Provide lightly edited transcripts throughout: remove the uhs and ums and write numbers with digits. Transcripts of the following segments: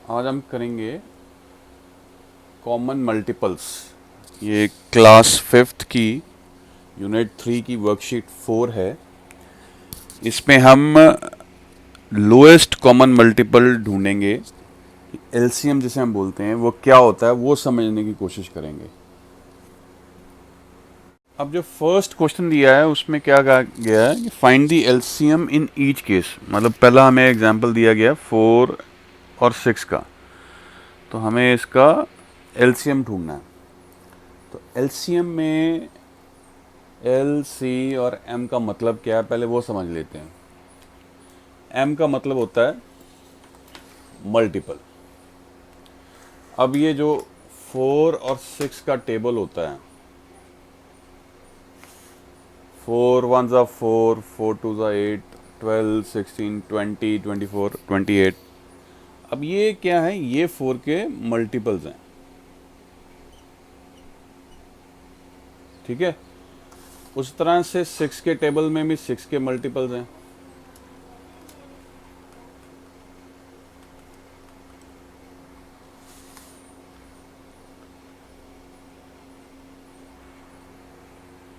आज हम करेंगे कॉमन मल्टीपल्स। ये क्लास फिफ्थ की यूनिट 3 की वर्कशीट 4 है। इसमें हम लोएस्ट कॉमन मल्टीपल ढूंढेंगे। एलसीएम जिसे हम बोलते हैं वो क्या होता है वो समझने की कोशिश करेंगे। अब जो फर्स्ट क्वेश्चन दिया है उसमें क्या कहा गया है कि find the LCM in each case. मतलब पहला हमें एग्जांपल दिया गया 4 और 6 का, तो हमें इसका एलसीएम ढूंढना है। तो एलसीएम में एल सी और एम का मतलब क्या है पहले वो समझ लेते हैं। एम का मतलब होता है मल्टीपल। अब ये जो 4 और 6 का टेबल होता है, 4 वन ज़ा 4, 4 टू ज़ा 8, 12, 16, 20, 24, 28। अब ये क्या है, ये 4 के मल्टीपल्स हैं। ठीक है, उस तरह से 6 के टेबल में भी 6 के मल्टीपल्स हैं।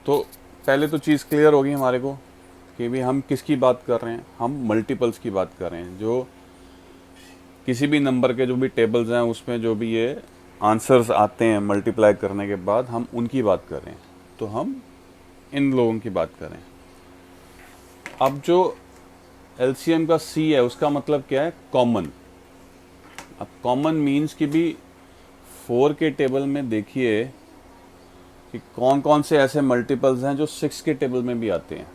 तो पहले तो चीज़ क्लियर होगी हमारे को कि भी हम किसकी बात कर रहे हैं। हम मल्टीपल्स की बात कर रहे हैं। जो किसी भी नंबर के जो भी टेबल्स हैं उसमें जो भी ये आंसर्स आते हैं मल्टीप्लाई करने के बाद, हम उनकी बात कर रहे हैं। तो हम इन लोगों की बात करें। अब जो एलसीएम का सी है उसका मतलब क्या है, कॉमन। अब कॉमन मीन्स कि भी 4 के टेबल में देखिए कि कौन कौन से ऐसे मल्टीपल्स हैं जो 6 के टेबल में भी आते हैं।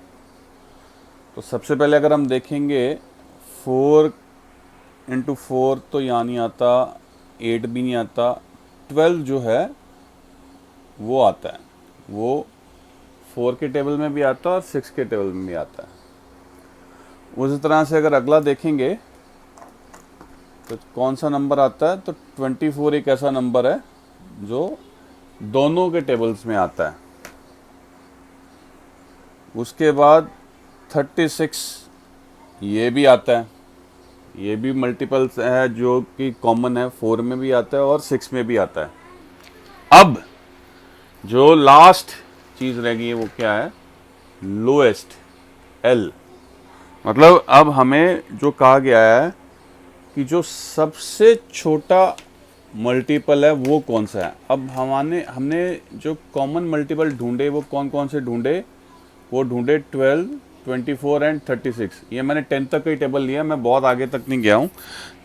तो सबसे पहले अगर हम देखेंगे 4 इंटू 4 तो यहाँ नहीं आता, 8 भी नहीं आता, 12 जो है वो आता है। वो 4 के टेबल में भी आता है और 6 के टेबल में भी आता है। उसी तरह से अगर अगला देखेंगे तो कौन सा नंबर आता है, तो 24 एक ऐसा नंबर है जो दोनों के टेबल्स में आता है। उसके बाद 36 ये भी आता है। ये भी मल्टीपल्स है जो कि कॉमन है, 4 में भी आता है और 6 में भी आता है। अब जो लास्ट चीज़ रह गई है वो क्या है, लोएस्ट, एल। मतलब अब हमें जो कहा गया है कि जो सबसे छोटा मल्टीपल है वो कौन सा है। अब हमने जो कॉमन मल्टीपल ढूंढे वो कौन कौन से ढूंढे, वो ढूंढे 12, 24 एंड 36। ये मैंने 10 तक का ही टेबल लिया, मैं बहुत आगे तक नहीं गया हूँ।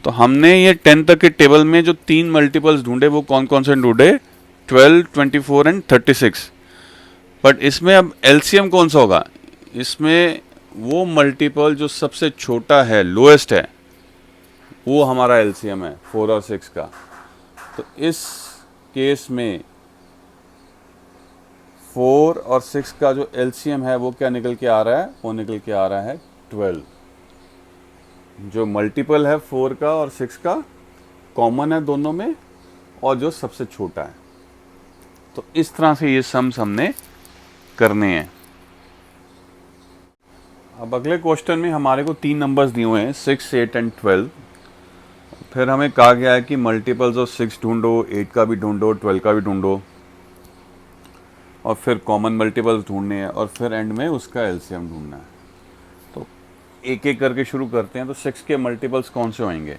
तो हमने ये 10 तक के टेबल में जो 3 मल्टीपल्स ढूंढे वो कौन कौन से ढूंढे, 12, 24 एंड 36। बट इसमें अब एलसीएम कौन सा होगा, इसमें वो मल्टीपल जो सबसे छोटा है, लोएस्ट है, वो हमारा एलसीएम है 4 और 6 का। तो इस केस में 4 और 6 का जो एलसीएम है वो क्या निकल के आ रहा है, वो निकल के आ रहा है 12। जो मल्टीपल है 4 का और 6 का, कॉमन है दोनों में, और जो सबसे छोटा है। तो इस तरह से ये सम्स हमने करने हैं। अब अगले क्वेश्चन में हमारे को 3 नंबर्स दिए हुए हैं, 6, 8 एंड 12। फिर हमें कहा गया है कि मल्टीपल्स ऑफ 6 ढूंढो, 8 का भी ढूंढो, 12 का भी ढूंढो, और फिर कॉमन मल्टीपल्स ढूंढने हैं, और फिर एंड में उसका एलसीएम ढूंढना है। तो एक एक करके शुरू करते हैं। तो 6 के मल्टीपल्स कौन से होंगे,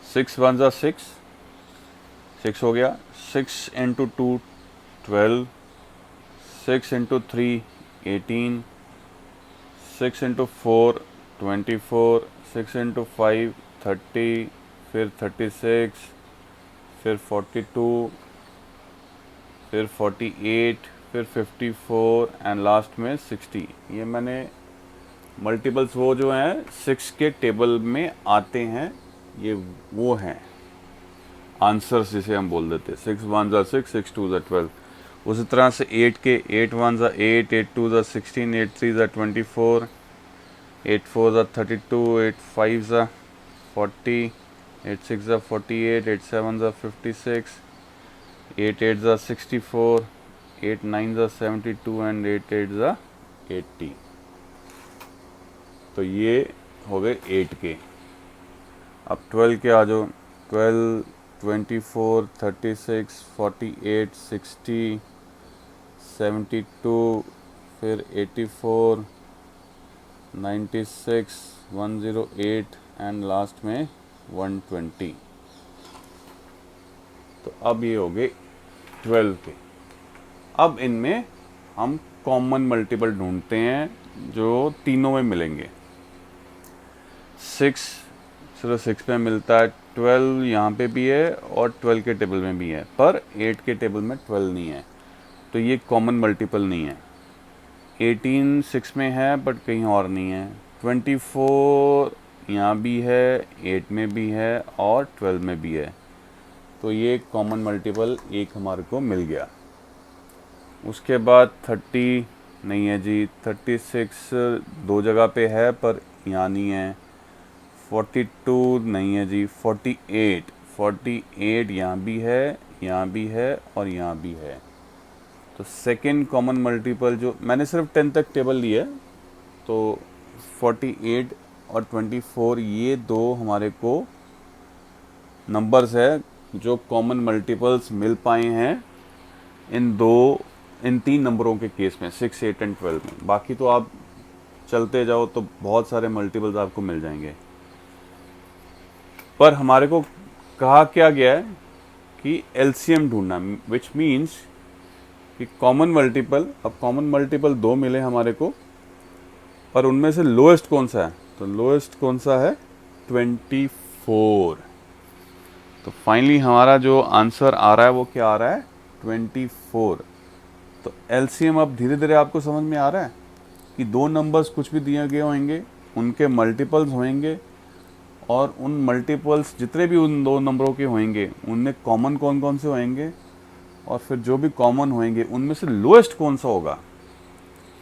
6 वन ज़ा 6, 6 हो गया। 6 इंटू 2 12, 6 इंटू 3 18, 6 इंटू 4 24, 6 इंटू 5 30, फिर 36, फिर 42, फिर 48, फिर 54 एंड लास्ट में 60। ये मैंने मल्टीपल्स वो जो हैं 6 के टेबल में आते हैं, ये वो हैं आंसर्स जिसे हम बोल देते हैं। 6 वन ज़ा 6, 6 टू ज़ा 12। उसी तरह से 8 के, 8 वन ज़ा 8, 8 टू ज़ा 16, 8 थ्री ज़ा 24, 8 फोर ज़ा 32, 8 फाइव ज़ा 40, 8 सिक्स ज़ा 48, 8 सेवन ज़ा 56, 8 8 ज़ा 64, 8 9 ज़ा 72 एंड 8 8 ज़ा 80। तो ये हो गए 8 के। अब 12 के आ जाओ। 12, 24, 36, 48, 60, 72, फिर 84, 96, 108 एंड लास्ट में 120। तो अब ये हो गए 12 के। अब इनमें हम कॉमन मल्टीपल ढूंढते हैं जो तीनों में मिलेंगे। 6 सिर्फ 6 में मिलता है, 12 यहाँ पे भी है और 12 के टेबल में भी है, पर 8 के टेबल में 12 नहीं है, तो ये कॉमन मल्टीपल नहीं है। 18 6 में है बट कहीं और नहीं है। 24 यहाँ भी है, 8 में भी है और 12 में भी है, तो ये कॉमन मल्टीपल एक हमारे को मिल गया। उसके बाद 30 नहीं है जी, 36 दो जगह पे है पर यहाँ नहीं है। 42 नहीं है जी, 48 यहाँ भी है, यहाँ भी है और यहाँ भी है। तो सेकंड कॉमन मल्टीपल जो मैंने सिर्फ 10 तक टेबल लिया है, तो 48 और 24 ये दो हमारे को नंबर्स है जो कॉमन मल्टीपल्स मिल पाए हैं इन तीन नंबरों के केस में, 6, 8 एंड 12 में। बाकी तो आप चलते जाओ तो बहुत सारे मल्टीपल्स आपको मिल जाएंगे, पर हमारे को कहा क्या गया है कि एलसीएम ढूंढना, विच मीन्स कि कॉमन मल्टीपल। अब कॉमन मल्टीपल दो मिले हमारे को, पर उनमें से लोएस्ट कौन सा है, तो लोएस्ट कौन सा है, 24। तो फाइनली हमारा जो आंसर आ रहा है वो क्या आ रहा है, 24। तो एलसीएम अब धीरे धीरे आपको समझ में आ रहा है कि दो नंबर्स कुछ भी दिए गए होंगे, उनके मल्टीपल्स होंगे, और उन मल्टीपल्स जितने भी उन दो नंबरों के होंगे उनमें कॉमन कौन कौन से होंगे, और फिर जो भी कॉमन होंगे उनमें से लोएस्ट कौन सा होगा,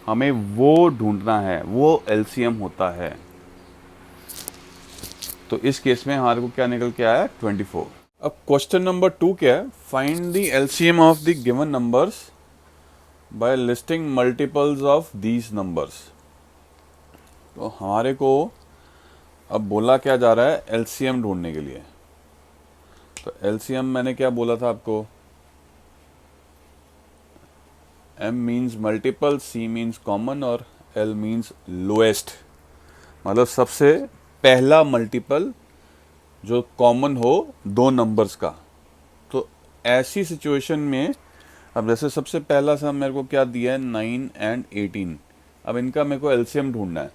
हमें वो ढूंढना है, वो एलसीएम होता है। तो इस केस में हमारे को क्या निकल के आया, 24। अब क्वेश्चन नंबर 2 क्या है, find the LCM of the given numbers by listing multiples of these numbers. तो हमारे को अब बोला क्या जा रहा है, एलसीएम ढूंढने के लिए। तो एलसीएम मैंने क्या बोला था आपको, M means multiple, C means common और L मीन्स लोएस्ट, मतलब सबसे पहला मल्टीपल जो कॉमन हो दो नंबर्स का। तो ऐसी सिचुएशन में अब जैसे सबसे पहला सा मेरे को क्या दिया है, 9 एंड 18। अब इनका मेरे को एलसीएम ढूंढना है।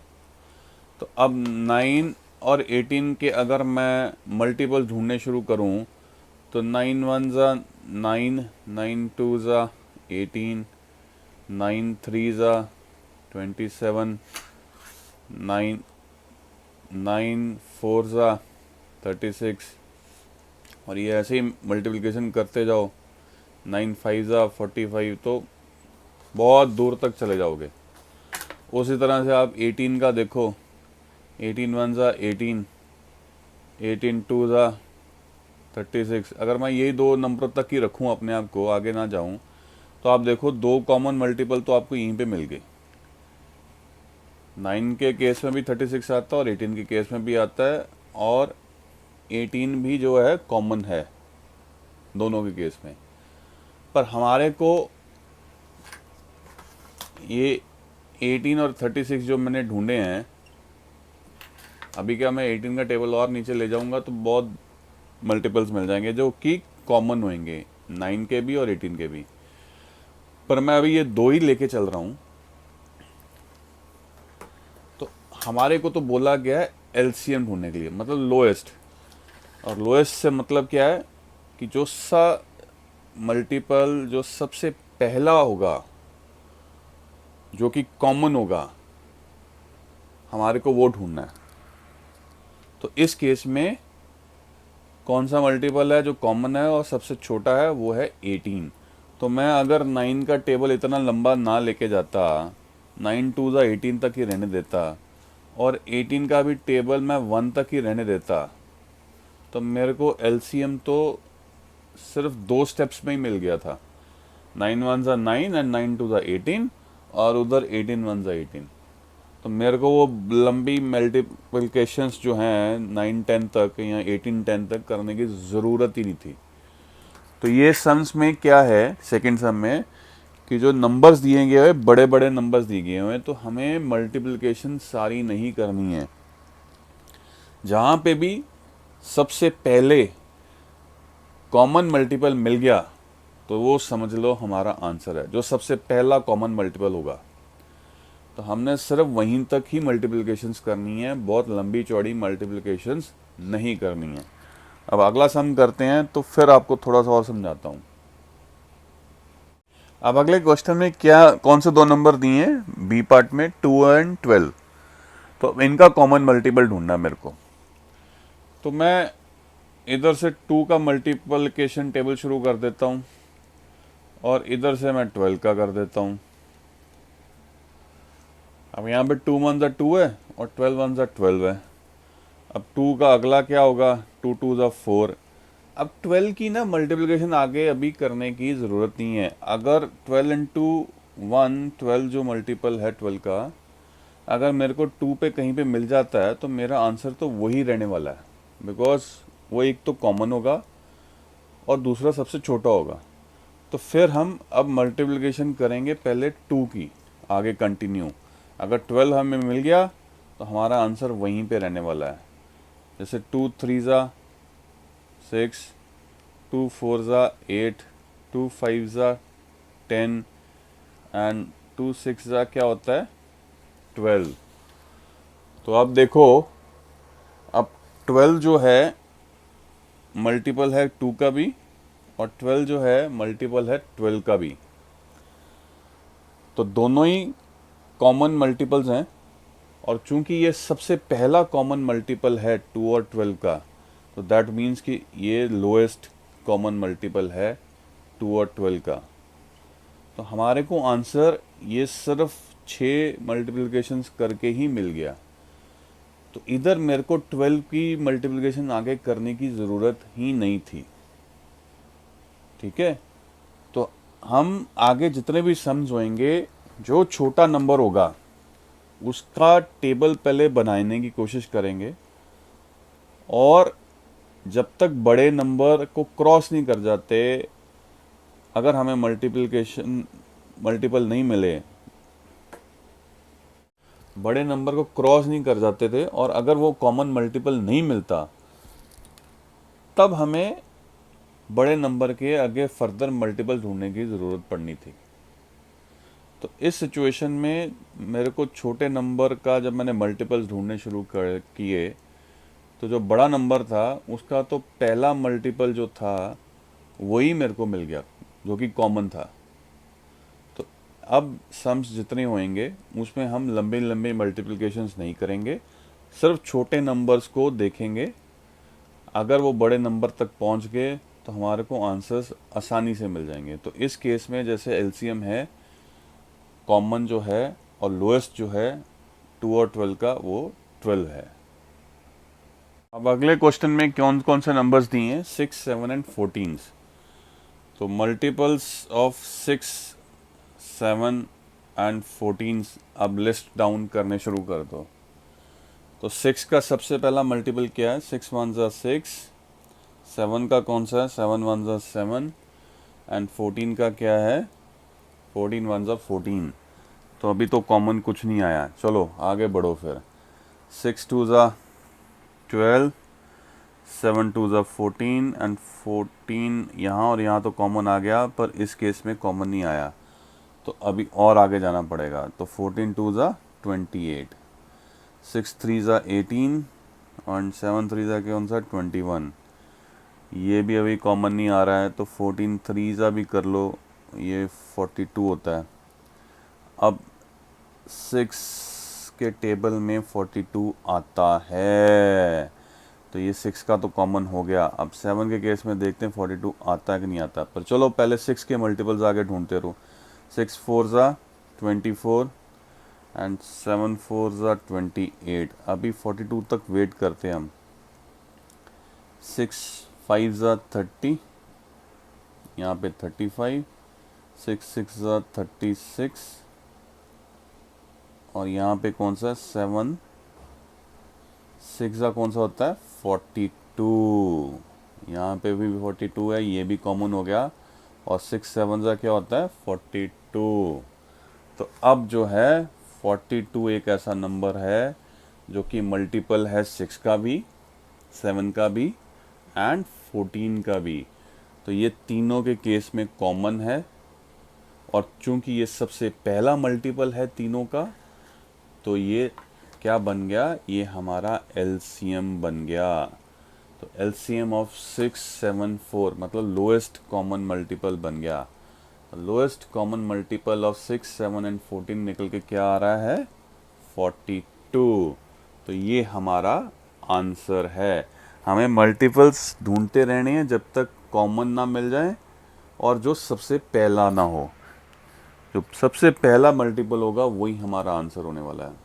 तो अब 9 और 18 के अगर मैं मल्टीपल ढूंढने शुरू करूं, तो 9 1 ज़ा 9, 9 2 ज़ा 18, 9 3 ज़ा 27, 9 4 ज़ा 36, और ये ऐसे ही मल्टीप्लिकेशन करते जाओ, 9 5 ज़ा 45, तो बहुत दूर तक चले जाओगे। उसी तरह से आप 18 का देखो, 18 1 ज़ा 18, 18 2 ज़ा 36। अगर मैं यही दो नंबर तक ही रखूं अपने आप को, आगे ना जाऊं, तो आप देखो दो कॉमन मल्टीपल तो आपको यहीं पे मिल गए। 9 के केस में भी 36 आता है और 18 के केस में भी आता है, और 18 भी जो है कॉमन है दोनों के केस में। पर हमारे को ये 18 और 36 जो मैंने ढूंढे हैं, अभी क्या मैं 18 का टेबल और नीचे ले जाऊंगा तो बहुत मल्टीपल्स मिल जाएंगे जो कि कॉमन होंगे, 9 के भी और 18 के भी। पर मैं अभी ये दो ही लेके चल रहा हूं। तो हमारे को तो बोला गया है एलसीएम ढूंढने के लिए, मतलब लोएस्ट। और लोएस्ट से मतलब क्या है कि जो सा मल्टीपल जो सबसे पहला होगा, जो कि कॉमन होगा, हमारे को वो ढूंढना है। तो इस केस में कौन सा मल्टीपल है जो कॉमन है और सबसे छोटा है, वो है 18। तो मैं अगर 9 का टेबल इतना लंबा ना लेके जाता, 9 2 ज़ा 18 तक ही रहने देता, और 18 का भी टेबल मैं 1 तक ही रहने देता, तो मेरे को एलसीएम तो सिर्फ दो स्टेप्स में ही मिल गया था। 9 1 ज़ा 9 एंड 9 2 ज़ा 18, और उधर 18 1 ज़ा 18। तो मेरे को वो लंबी मल्टीप्लिकेशंस जो हैं 9-10 तक या 18-10 तक करने की ज़रूरत ही नहीं थी। तो ये सम्स में क्या है, सेकंड सम में, कि जो नंबर्स दिए गए हुए बड़े बड़े नंबर्स दिए गए हुए हैं, तो हमें मल्टीप्लिकेशन सारी नहीं करनी है। जहाँ पे भी सबसे पहले कॉमन मल्टीपल मिल गया तो वो समझ लो हमारा आंसर है, जो सबसे पहला कॉमन मल्टीपल होगा। तो हमने सिर्फ वहीं तक ही मल्टीप्लिकेशंस करनी है, बहुत लंबी चौड़ी मल्टीप्लिकेशंस नहीं करनी है। अब अगला सम करते हैं तो फिर आपको थोड़ा सा और समझाता हूँ। अब अगले क्वेश्चन में क्या, कौन से दो नंबर दिए हैं बी पार्ट में, 2 और 12। तो इनका कॉमन मल्टीपल ढूंढना है मेरे को। तो मैं इधर से 2 का मल्टीप्लिकेशन टेबल शुरू कर देता हूँ और इधर से मैं 12 का कर देता हूँ। अब यहाँ पे 2 1 2 है और 12 1 12 है। अब 2 का अगला क्या होगा, 2 2 4। अब 12 की ना मल्टीप्लिकेशन आगे अभी करने की ज़रूरत नहीं है। अगर 12 इंटू 1 12 जो मल्टीपल है 12 का, अगर मेरे को 2 पे कहीं पे मिल जाता है तो मेरा आंसर तो वही रहने वाला है, बिकॉज वो एक तो कॉमन होगा और दूसरा सबसे छोटा होगा। तो फिर हम अब मल्टीप्लिकेशन करेंगे पहले 2 की, आगे कंटिन्यू। अगर 12 हमें मिल गया तो हमारा आंसर वहीं पे रहने वाला है। जैसे 2 3 6, 2 4 8, 2 5 10 एंड 2 6 क्या होता है 12। तो अब देखो, अब 12 जो है मल्टीपल है 2 का भी और 12 जो है मल्टीपल है 12 का भी। तो दोनों ही कॉमन मल्टीपल्स हैं और चूंकि ये सबसे पहला कॉमन मल्टीपल है 2 और 12 का, तो दैट मीन्स कि ये लोएस्ट कॉमन मल्टीपल है 2 और 12 का। तो हमारे को आंसर ये सिर्फ 6 मल्टीप्लिकेशंस करके ही मिल गया। तो इधर मेरे को 12 की मल्टीप्लिकेशन आगे करने की ज़रूरत ही नहीं थी। ठीक है, तो हम आगे जितने भी सम्स होंगे, जो छोटा नंबर होगा उसका टेबल पहले बनाने की कोशिश करेंगे और जब तक बड़े नंबर को क्रॉस नहीं कर जाते, अगर हमें मल्टीपल नहीं मिले, बड़े नंबर को क्रॉस नहीं कर जाते थे और अगर वो कॉमन मल्टीपल नहीं मिलता, तब हमें बड़े नंबर के आगे फर्दर मल्टीपल ढूंढने की ज़रूरत पड़नी थी। तो इस सिचुएशन में मेरे को छोटे नंबर का जब मैंने मल्टीपल्स ढूंढने शुरू किए, तो जो बड़ा नंबर था उसका तो पहला मल्टीपल जो था वही मेरे को मिल गया, जो कि कॉमन था। तो अब सम्स जितने होंगे उसमें हम लंबे लंबे मल्टीप्लिकेशंस नहीं करेंगे, सिर्फ छोटे नंबर्स को देखेंगे। अगर वो बड़े नंबर तक पहुंच गए तो हमारे को आंसर्स आसानी से मिल जाएंगे। तो इस केस में जैसे एलसीएम है, कॉमन जो है और लोएस्ट जो है 2 और 12 का, वो 12 है। अब अगले क्वेश्चन में कौन कौन से नंबर्स दिए हैं, 6 7 एंड 14। तो मल्टीपल्स ऑफ 6 7 एंड 14 अब लिस्ट डाउन करने शुरू कर दो। तो 6 का सबसे पहला मल्टीपल क्या है, 6 1 6। 7 का कौन सा है, 7 1 7। एंड 14 का क्या है, 14 1 14। तो अभी तो कॉमन कुछ नहीं आया, चलो आगे बढ़ो फिर। 6 2 12, 7 2 14 एंड 14 यहाँ और यहाँ तो कॉमन आ गया, पर इस केस में कॉमन नहीं आया, तो अभी और आगे जाना पड़ेगा। तो 14 2 28, 6 3 18 और 7 3 कौन सा 21। ये भी अभी कॉमन नहीं आ रहा है, तो 14 3 भी कर लो, ये 42 होता है। अब 6 के टेबल में 42 आता है, तो ये 6 का तो कॉमन हो गया। अब 7 के केस में देखते हैं 42 आता है कि नहीं आता, पर चलो पहले 6 के मल्टीपल्स आगे ढूंढते रहो। 6 4 24 एंड 7 4 28। अभी 42 तक वेट करते हैं हम। 6 5 30, यहाँ पे 35, 6 6 36 और यहाँ पे कौन सा 7, 6 का कौन सा होता है 42, यहाँ पे भी 42 है, ये भी कॉमन हो गया, और 6 7 का क्या होता है 42। तो अब जो है 42 एक ऐसा नंबर है जो कि मल्टीपल है 6 का भी, 7 का भी एंड 14 का भी। तो ये तीनों के केस में कॉमन है, और चूंकि ये सबसे पहला मल्टीपल है तीनों का, तो ये क्या बन गया, ये हमारा एलसीएम बन गया। तो एलसीएम ऑफ 6 7 4 मतलब लोएस्ट कॉमन मल्टीपल बन गया। Lowest common multiple of 6 7 and 14 निकल के क्या आ रहा है 42। तो ये हमारा आंसर है। हमें मल्टीपल्स ढूंढते रहने हैं जब तक कॉमन ना मिल जाए और जो सबसे पहला ना हो। जो सबसे पहला मल्टीपल होगा वही हमारा आंसर होने वाला है।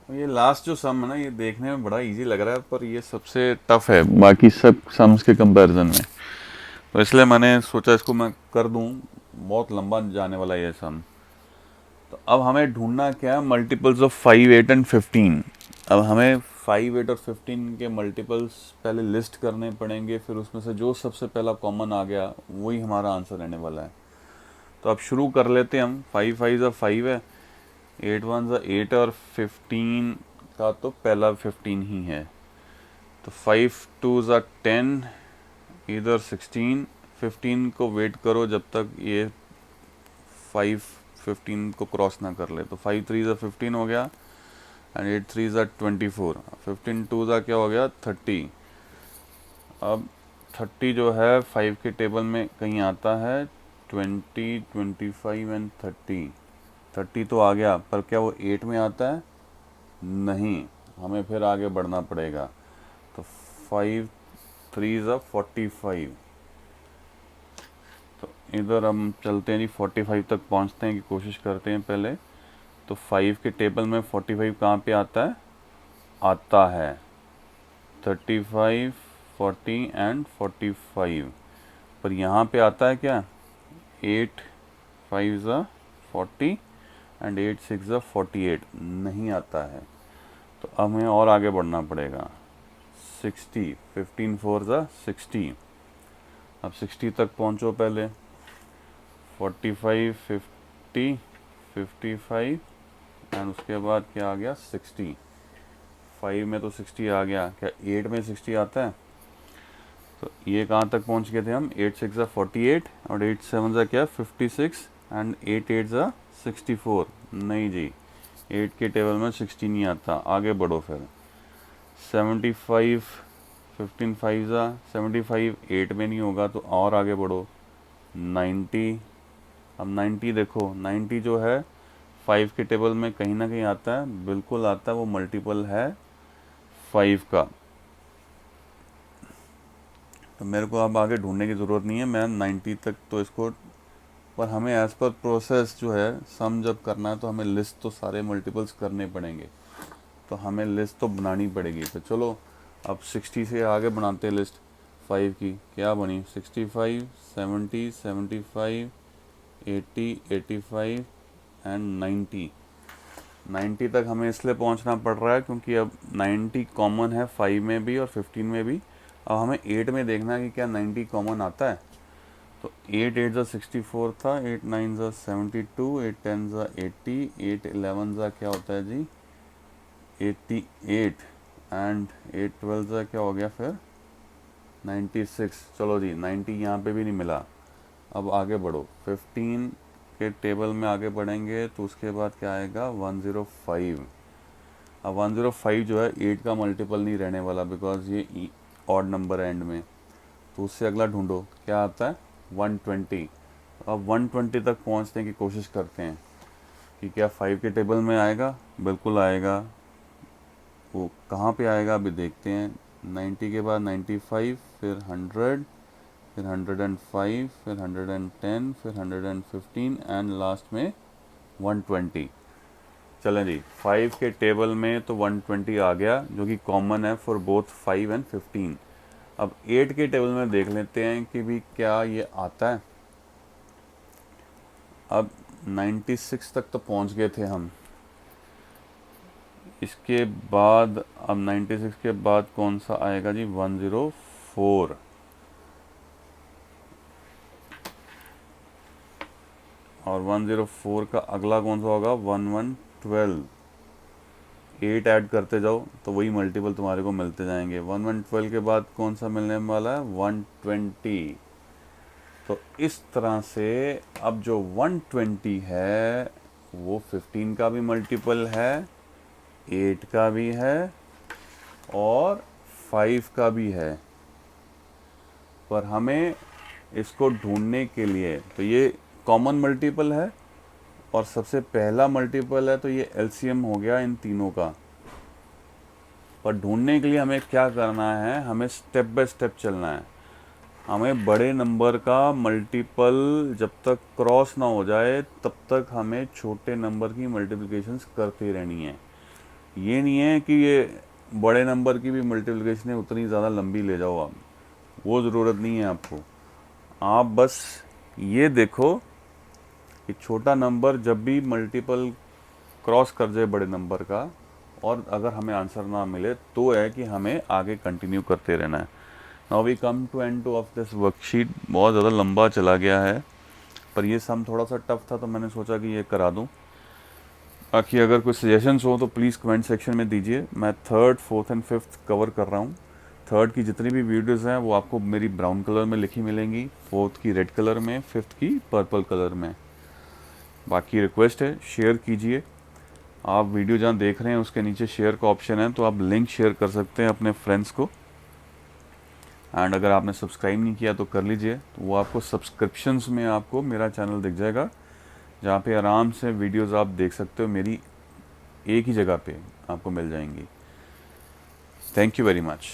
ये लास्ट जो सम है ना, ये देखने में बड़ा इजी लग रहा है, पर ये सबसे टफ है बाकी सब सम्स के कंपैरिजन में। तो इसलिए मैंने सोचा इसको मैं कर दूं, बहुत लंबा जाने वाला है ये सम। तो अब हमें ढूंढना क्या है, मल्टीपल्स ऑफ 5 8 एंड 15। अब हमें 5 8 और 15 के मल्टीपल्स पहले लिस्ट करने पड़ेंगे, फिर उसमें से जो सबसे पहला कॉमन आ गया वही हमारा आंसर रहने वाला है। तो अब शुरू कर लेते हैं हम। 5 5 5 है, 8 1 8 और 15 का तो पहला 15 ही है। तो 5 2 10, इधर 16। 15 को वेट करो जब तक ये 5 15 को क्रॉस ना कर ले। तो 5 3 15 हो गया, एंड 8 3 24। 15 2 क्या हो गया 30। अब 30 जो है 5 के टेबल में कहीं आता है 20 25 एंड 30। 30 तो आ गया, पर क्या वो 8 में आता है, नहीं, हमें फिर आगे बढ़ना पड़ेगा। तो 5 3 45। तो इधर हम चलते हैं जी, 45 तक पहुंचते हैं की कोशिश करते हैं पहले। तो 5 के टेबल में 45 कहाँ पे आता है, आता है 35 40 एंड 45। पर यहाँ पे आता है क्या 8 5 40 एंड 8 6 48, नहीं आता है। तो अब हमें और आगे बढ़ना पड़ेगा। 60 15 4 60। अब 60 तक पहुंचो पहले। 45 50 55 एंड उसके बाद क्या आ गया 60। 5 में तो 60 आ गया, क्या 8 में 60 आता है। तो ये कहाँ तक पहुंच गए थे हम, 8 6 48 और 8 7 क्या 56 एंड 8 8 64। नहीं जी, 8 के टेबल में 60 नहीं आता। आगे बढ़ो फिर। 75 15 5 75, 8 में नहीं होगा तो और आगे बढ़ो। 90। अब 90 देखो, 90 जो है 5 के टेबल में कहीं ना कहीं आता है, बिल्कुल आता है, वो मल्टीपल है 5 का। तो मेरे को अब आगे ढूंढने की ज़रूरत नहीं है, मैं 90 तक तो इसको, पर हमें एज़ पर प्रोसेस जो है सम जब करना है तो हमें लिस्ट तो सारे मल्टीपल्स करने पड़ेंगे, तो हमें लिस्ट तो बनानी पड़ेगी। तो चलो अब 60 से आगे बनाते हैं लिस्ट। 5 की क्या बनी, 65 70 75 80 85 एंड 90। 90 तक हमें इसलिए पहुंचना पड़ रहा है क्योंकि अब 90 कॉमन है 5 में भी और 15 में भी। अब हमें 8 में देखना है कि क्या 90 कॉमन आता है। तो 8 8 64 था, 8 9 72, 8 10 80, 8 11 क्या होता है जी 88 एंड 8 12 क्या हो गया फिर 96। चलो जी 90 यहाँ पे भी नहीं मिला। अब आगे बढ़ो, 15 के टेबल में आगे बढ़ेंगे तो उसके बाद क्या आएगा 105। अब 105 जो है 8 का मल्टीपल नहीं रहने वाला, बिकॉज ये ऑड नंबर एंड में। तो उससे अगला ढूंढो क्या आता है 120। अब 120 तक पहुंचने की कोशिश करते हैं कि क्या 5 के टेबल में आएगा, बिल्कुल आएगा। वो कहाँ पे आएगा अभी देखते हैं। 90 के बाद 95, फिर 100, फिर 105, फिर 110, फिर 115 एंड लास्ट में 120। चलें जी, 5 के टेबल में तो 120 आ गया जो कि कॉमन है फॉर बोथ 5 एंड 15। अब 8 के टेबल में देख लेते हैं कि भी क्या ये आता है। अब 96 तक तो पहुंच गए थे हम, इसके बाद अब 96 के बाद कौन सा आएगा जी? 104। और 104 का अगला कौन सा होगा? 1112। 8 ऐड करते जाओ तो वही मल्टीपल तुम्हारे को मिलते जाएंगे। 1112 के बाद कौन सा मिलने वाला है? 120। तो इस तरह से अब जो 120 है वो 15 का भी मल्टीपल है, 8 का भी है और 5 का भी है। पर हमें इसको ढूंढने के लिए, तो ये कॉमन मल्टीपल है और सबसे पहला मल्टीपल है, तो ये एलसीएम हो गया इन तीनों का। पर ढूंढने के लिए हमें क्या करना है? हमें स्टेप बाय स्टेप चलना है। हमें बड़े नंबर का मल्टीपल जब तक क्रॉस ना हो जाए तब तक हमें छोटे नंबर की मल्टीप्लिकेशंस करती रहनी है। ये नहीं है कि ये बड़े नंबर की भी मल्टीप्लिकेशन है उतनी ज़्यादा लंबी ले जाओ आप, वो ज़रूरत नहीं है आपको। आप बस ये देखो कि छोटा नंबर जब भी मल्टीपल क्रॉस कर जाए बड़े नंबर का और अगर हमें आंसर ना मिले तो है कि हमें आगे कंटिन्यू करते रहना है। Now we come to end of this worksheet. बहुत ज़्यादा लंबा चला गया है पर ये सम थोड़ा सा टफ था तो मैंने सोचा कि ये करा दूं। बाकी अगर कोई सजेशंस हो तो प्लीज़ कमेंट सेक्शन में दीजिए। मैं 3rd, 4th and 5th cover कर रहा हूँ। 3rd की जितनी भी वीडियोज़ हैं वो आपको मेरी ब्राउन कलर में लिखी मिलेंगी, 4th की रेड कलर में, 5th की पर्पल कलर में। बाकी रिक्वेस्ट है शेयर कीजिए। आप वीडियो जहाँ देख रहे हैं उसके नीचे शेयर का ऑप्शन है तो आप लिंक शेयर कर सकते हैं अपने फ्रेंड्स को। एंड अगर आपने सब्सक्राइब नहीं किया तो कर लीजिए, तो वो आपको सब्सक्रिप्शंस में आपको मेरा चैनल दिख जाएगा जहाँ पे आराम से वीडियोस आप देख सकते हो, मेरी एक ही जगह पे आपको मिल जाएंगी। Thank you very much.